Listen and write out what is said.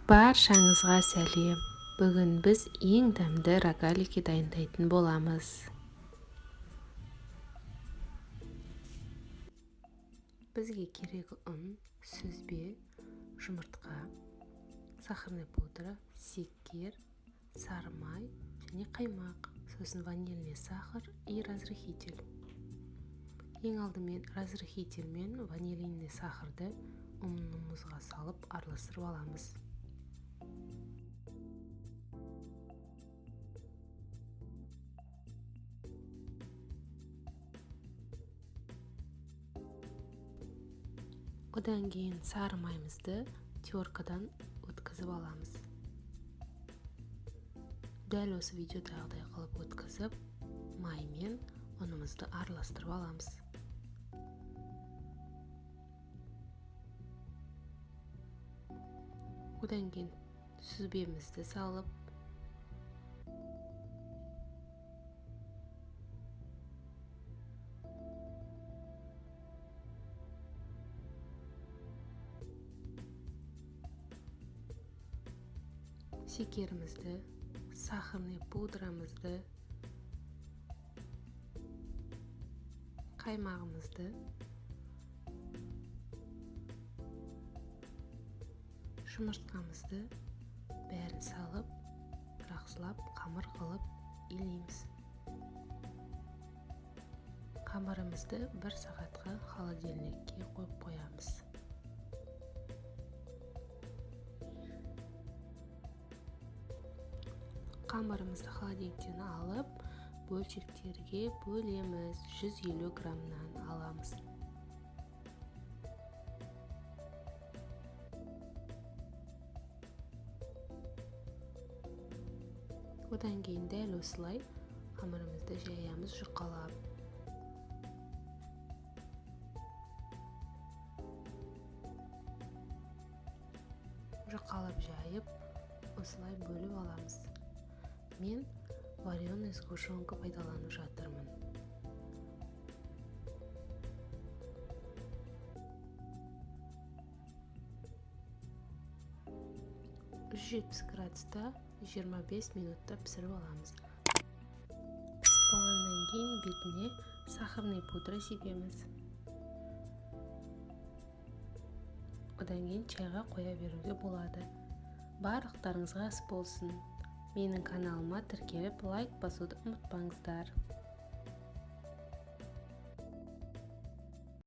Баршаңызға сәлем. Бүгін біз ең дәмді рогалики дайындайтын боламыз. Бізге керегі ұн, сүзбе, жұмыртқа, сахарный пудра, секер, сары май және қаймақ, сосын ванильный сахар и разрыхитель. Ең алдымен разрыхитель мен ванильный сахарды ұнымызға салып араластырып аламыз. Одан кейін сары майымызды теркадан өткізіп аламыз. Дәл осы видеодағыдай қылып өткізіп, май мен ұнымызды араластырып аламыз. Одан кейін сүзбемізді салып, секерімізді, сахарный пудрамызды, қаймағымызды, жұмыртқамызды бәрін салып, жақсылап қамыр қылып илейміз. Қамырымызды 1 сағатқа холодильникке қойып қоямыз. Қамырымызды холодильниктен алып, бөлшектерге бөлеміз. 150 граммнан аламыз. Одан кейін дәл осылай қамырымызды жаямыз жұқалап. Жұқалап жайып, осылай бөліп аламыз. Мен вареный сгущенка пайдаланып жатырмын. «170 градуста 25 минутта пісіріп аламыз. Пісіп болғаннан кейін бетіне сахарный пудра себеміз. Одан кейін чайға қоя беруге болады. Барлықтарыңызға ас болсын. Менің каналыма тіркеліп лайк басуды ұмытпаңыздар.